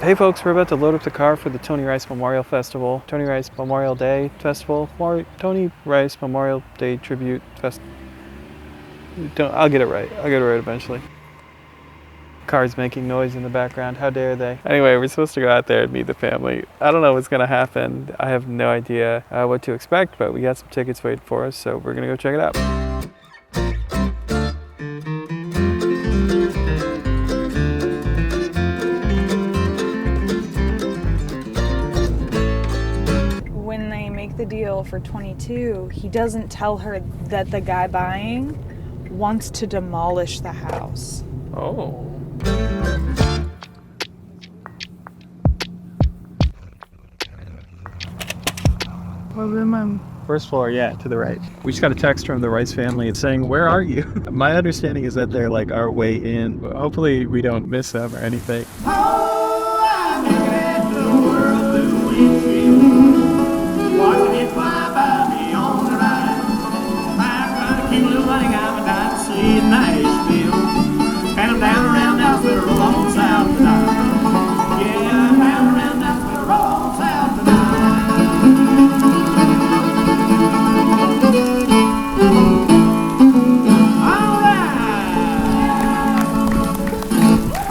Hey folks, we're about to load up the car for the Tony Rice Memorial Festival, Tony Rice Memorial Day Festival, Tony Rice Memorial Day Tribute Festival. I'll get it right eventually. Cars making noise in the background, how dare they? Anyway, we're supposed to go out there and meet the family. I don't know what's gonna happen. I have no idea what to expect, but we got some tickets waiting for us, so we're gonna go check it out. The deal for 22, he doesn't tell her that the guy buying wants to demolish the house. Oh. First floor, yeah, to the right. We just got a text from the Rice family saying, "Where are you?" My understanding is that they're like our way in. But hopefully we don't miss them or anything. And I'm down around now, we're rolling south tonight. Yeah, I'm down around now, we're rolling south tonight.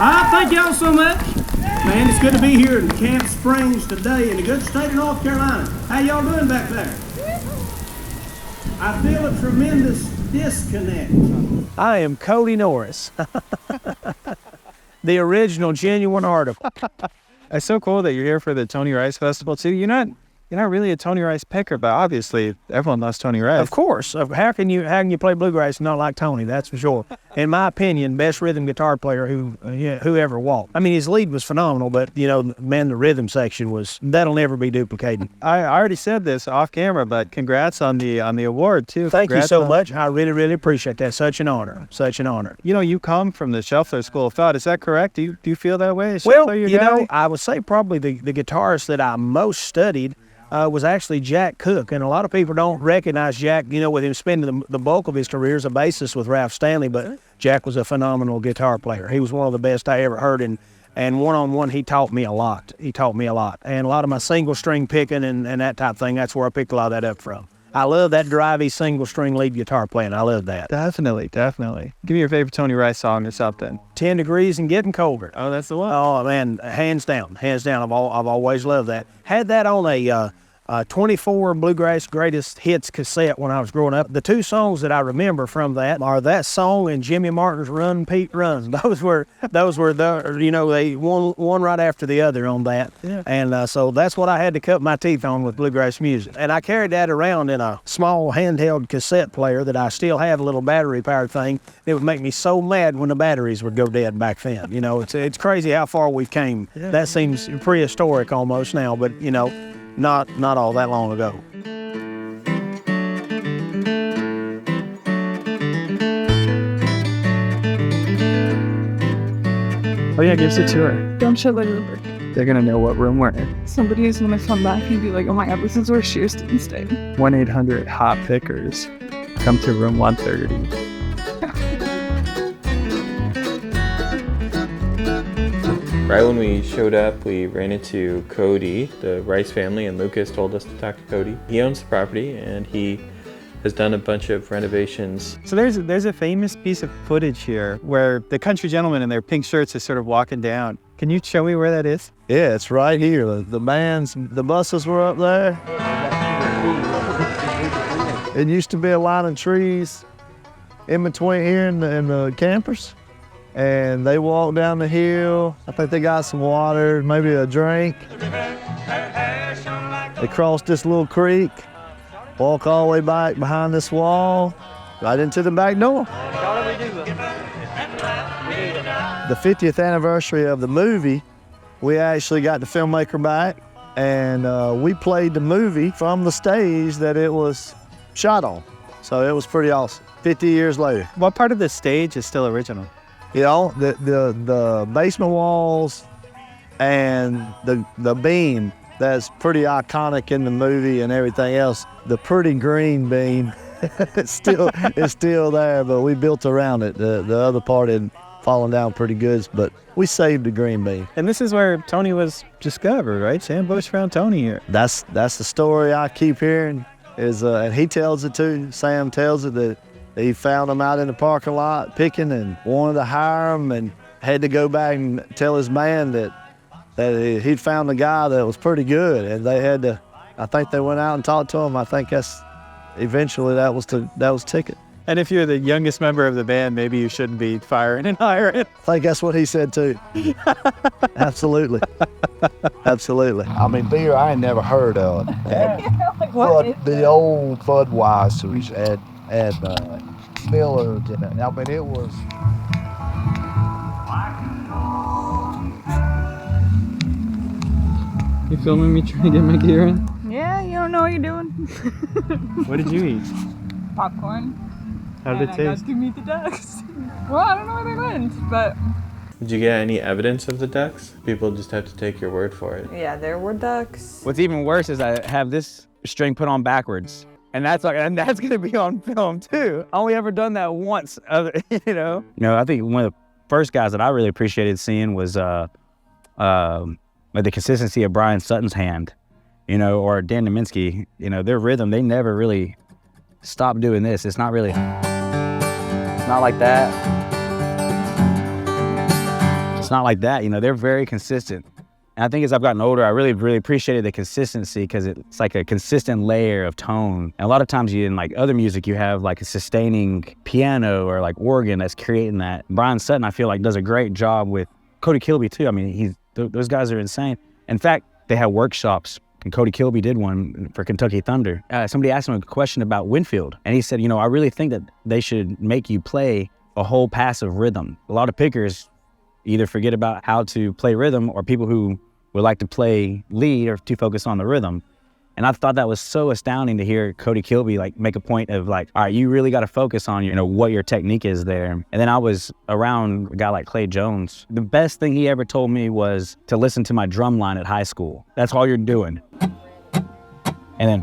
All right. Thank y'all so much. Man, it's good to be here in Camp Springs today in the good state of North Carolina. How y'all doing back there? I feel a tremendous disconnect. I am Kody Norris, the original, genuine artist. It's so cool that you're here for the Tony Rice Festival too. You're not really a Tony Rice picker, but obviously everyone loves Tony Rice. Of course. How can you play bluegrass and not like Tony? That's for sure. In my opinion, best rhythm guitar player who ever walked. I mean, his lead was phenomenal, but man, the rhythm section that'll never be duplicated. I already said this off camera, but congrats on the award too. Thank you so much. I really, really appreciate that. Such an honor. Such an honor. You come from the Shelfler School of Thought. Is that correct? Do you feel that way? Well, I would say probably the guitarist that I most studied was actually Jack Cook, and a lot of people don't recognize Jack, with him spending the bulk of his career as a bassist with Ralph Stanley, but Jack was a phenomenal guitar player. He was one of the best I ever heard, and one-on-one he taught me a lot. And a lot of my single string picking and that type of thing, that's where I picked a lot of that up from. I love that drivey single string lead guitar playing. I love that. Definitely. Give me your favorite Tony Rice song or something. 10 Degrees and Getting Colder. Oh, that's the one. Oh, man, hands down. I've always loved that. Had that on a 24 Bluegrass Greatest Hits cassette when I was growing up. The two songs that I remember from that are that song and Jimmy Martin's Run, Pete Run. Those were they one right after the other on that. Yeah. And so that's what I had to cut my teeth on with bluegrass music. And I carried that around in a small handheld cassette player that I still have, a little battery powered thing. It would make me so mad when the batteries would go dead back then. It's crazy how far we've came. Yeah. That seems prehistoric almost now, but not all that long ago. Oh yeah, give us a tour. Don't show the number. They're gonna know what room we're in. Somebody is gonna come back and be like, "Oh my God, this is where Shearston stayed." 1-800-HOT-PICKERS. Come to room 130. Right when we showed up, we ran into Kody, the Rice family, and Lucas told us to talk to Kody. He owns the property, and he has done a bunch of renovations. So there's a famous piece of footage here where the country gentleman in their pink shirts is sort of walking down. Can you show me where that is? Yeah, it's right here. The buses were up there. It used to be a line of trees in between here and the campers. And they walk down the hill. I think they got some water, maybe a drink. They cross this little creek, walk all the way back behind this wall, right into the back door. The 50th anniversary of the movie, we actually got the filmmaker back, and we played the movie from the stage that it was shot on. So it was pretty awesome, 50 years later. What part of the stage is still original? The basement walls and the beam that's pretty iconic in the movie and everything else. The pretty green beam, it's still there, but we built around it. The other part didn't falling down pretty good, but we saved the green bean. And this is where Tony was discovered, right? Sam Bush found Tony here. That's the story I keep hearing, is and he tells it too. Sam tells it that he found him out in the parking lot picking and wanted to hire him, and had to go back and tell his man that he'd found a guy that was pretty good, and they had to. I think they went out and talked to him. I think eventually that was ticket. And if you're the youngest member of the band, maybe you shouldn't be firing and hiring. I think that's what he said too. Absolutely. Absolutely. I mean, beer I ain't never heard of. Like what? The old Budweisers had Millers in it. I mean, it was. You filming me trying to get my gear in? Yeah, you don't know what you're doing. What did you eat? Popcorn. How did it I taste? got to meet the ducks. Well, I don't know where they went, but Did you get any evidence of the ducks? People just have to take your word for it. Yeah, there were ducks. What's even worse is I have this string put on backwards. And that's gonna be on film too. I only ever done that once, you know. You know, I think one of the first guys that I really appreciated seeing was the consistency of Brian Sutton's hand, you know, or Dan Dominski. You know, their rhythm, they never really stopped doing this. It's not really, it's not like that. It's not like that, you know, they're very consistent. And I think as I've gotten older, I really appreciated the consistency, because it's like a consistent layer of tone. And a lot of times in like other music, you have like a sustaining piano or like organ that's creating that. Brian Sutton, I feel like, does a great job with Kody Kilby too. I mean, those guys are insane. In fact, they have workshops, and Kody Kilby did one for Kentucky Thunder. Somebody asked him a question about Winfield, and he said, you know, I really think that they should make you play a whole passive rhythm. A lot of pickers either forget about how to play rhythm, or people who would like to play lead or to focus on the rhythm. And I thought that was so astounding to hear Kody Kilby like make a point of like, all right, you really got to focus on, you know, what your technique is there. And then I was around a guy like Clay Jones. The best thing he ever told me was to listen to my drum line at high school. That's all you're doing. And then,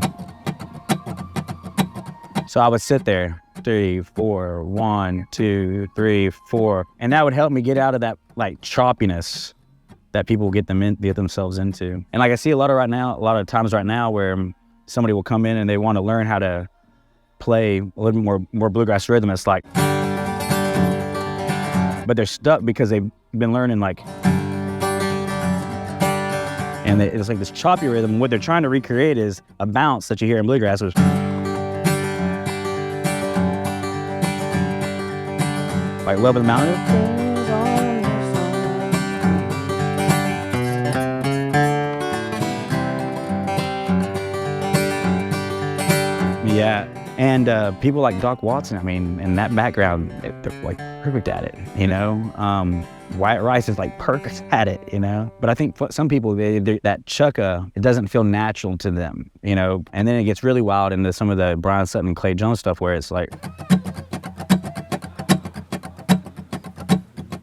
so I would sit there, 3, 4, 1, 2, 3, 4, and that would help me get out of that like choppiness that people get themselves into. And like I see a lot of times right now where somebody will come in and they want to learn how to play a little bit more bluegrass rhythm. It's like, but they're stuck because they've been learning like, and it's like this choppy rhythm. What they're trying to recreate is a bounce that you hear in bluegrass. Which, like Love of the Mountain. Yeah, and people like Doc Watson, I mean, in that background, they're like perfect at it, you know? Wyatt Rice is like perfect at it, you know? But I think for some people, that chukka, it doesn't feel natural to them, you know? And then it gets really wild into some of the Brian Sutton and Clay Jones stuff where it's like...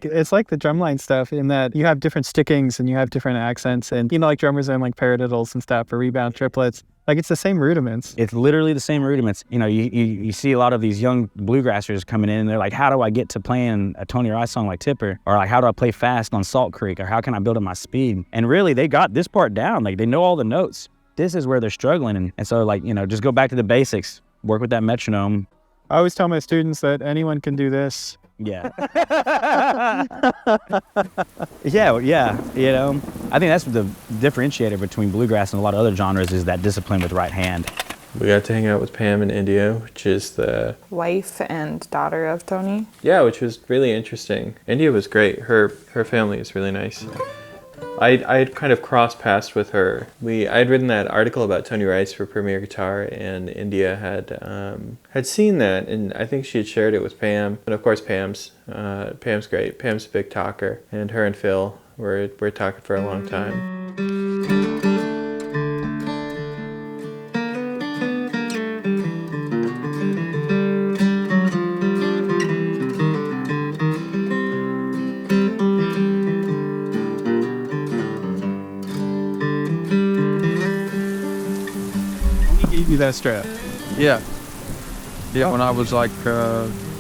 It's like the drumline stuff in that you have different stickings and you have different accents, and you know, like drummers and like paradiddles and stuff, or rebound triplets. Like it's the same rudiments. It's literally the same rudiments. You know, you see a lot of these young bluegrassers coming in and they're like, how do I get to playing a Tony Rice song like Tipper? Or like, how do I play fast on Salt Creek? Or how can I build up my speed? And really, they got this part down. Like they know all the notes. This is where they're struggling. And so like, you know, just go back to the basics, work with that metronome. I always tell my students that anyone can do this. Yeah. yeah, you know. I think that's the differentiator between bluegrass and a lot of other genres is that discipline with right hand. We got to hang out with Pam in India, which is the Wife and daughter of Tony. Yeah, which was really interesting. India was great. Her family is really nice. I'd kind of crossed paths with her. I'd written that article about Tony Rice for Premier Guitar, and India had seen that, and I think she had shared it with Pam. And of course, Pam's great. Pam's a big talker, and her and Phil were talking for a long time. You that strap? Yeah, when I was like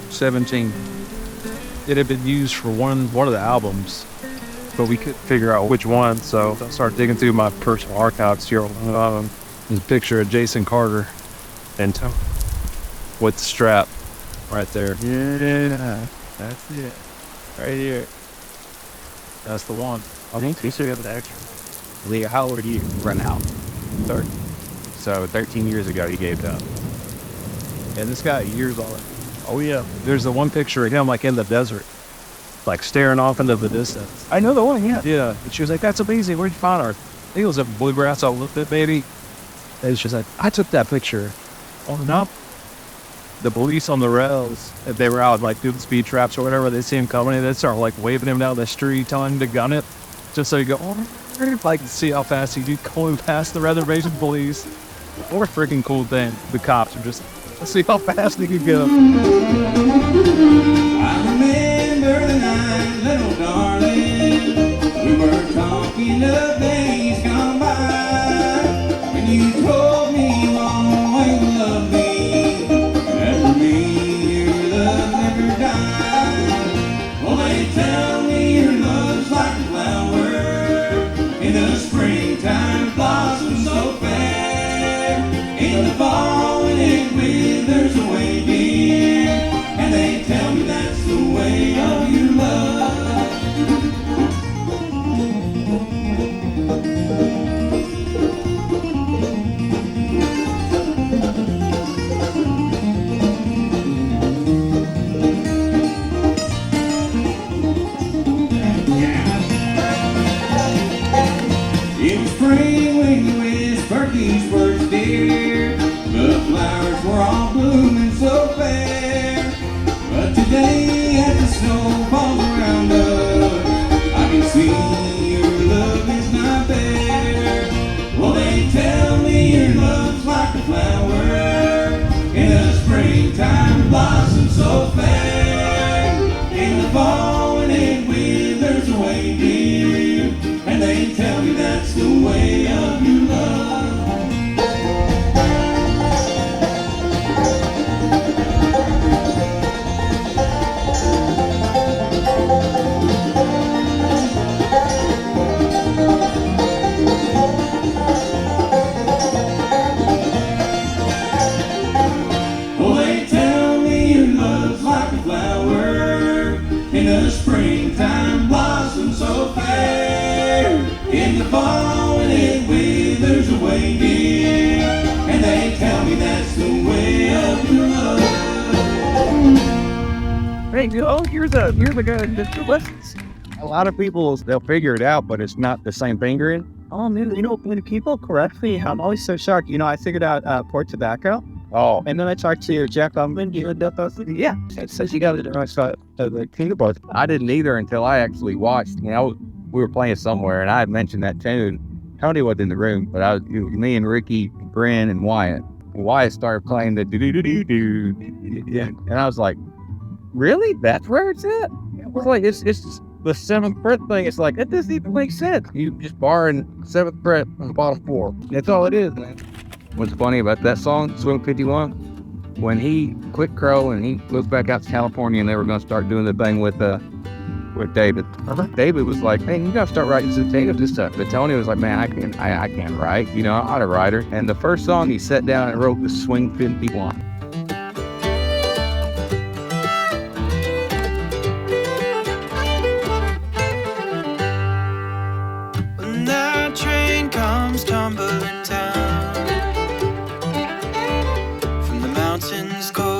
17. it had been used for one of the albums, but we couldn't figure out which one. So I started digging through my personal archives here. There's a picture of Jason Carter and Tony with the strap right there. Yeah, that's it. Right here. That's the one. I think you still have the extra. Leah, how old are you? Run out. 30. So 13 years ago, you gave it up. And this guy years on it. Oh, yeah. There's the one picture of him like in the desert, like staring off into the distance. I know the one, yeah. Yeah. And she was like, "That's amazing. Where'd you find her?" I think it was a Bluegrass. I looked at maybe. And she's like, "I took that picture on up." The police on the rails, if they were out like doing speed traps or whatever, they see him coming and they start like waving him down the street, telling him to gun it, just so you go, "Oh, like see how fast he going past the reservation police." What a freaking cool thing. The cops are just, let's see how fast they can go. I remember the night, little darling, we were talking of days gone by, when you told me you always loved me, and for me your love never died. Well, they tell me your love's like a flower in the springtime, blossoms so fair, in the fall when it withers away, dear, and they tell me that's the way of your love. It was spring when you whispered these words, dear. The flowers were all blooming so fair. But today, as the snow falls around us, I can see your love is not there. Well, they tell me your love's like a flower in the springtime, blossom so fair. In the fall, when it withers away, dear, and they tell me that's the way of your love. Well, they tell me your love's like a flower in the springtime, blossom so fair. In the fall, when it withers away, dear, and they tell me that's the way of your love. Hey, you're the guy that did the lessons. A lot of people, they'll figure it out, but it's not the same fingering. Oh, man, when people correct me, I'm always so shocked. I figured out port tobacco. Oh, And then I talked to Jack Umman, yeah, it says you got it right side of the keyboard. I didn't either until I actually watched. We were playing somewhere, and I had mentioned that tune. Tony wasn't in the room, but it was me and Ricky, Bryn, and Wyatt. And Wyatt started playing the do-do-do-do-do. Yeah. And I was like, really? That's where it's at? It was like, it's the seventh fret thing. It's like, that doesn't even make sense. You just borrowing seventh fret on the bottom four. That's all it is, man. What's funny about that song, Swing 51, when he quit Crow and he moved back out to California and they were going to start doing the thing with David. David was like, "Man, you got to start writing some this stuff." But Tony was like, "Man, I can't write. I'm not a writer." And the first song he sat down and wrote was Swing 51. When that train comes tumbling down from the mountains cold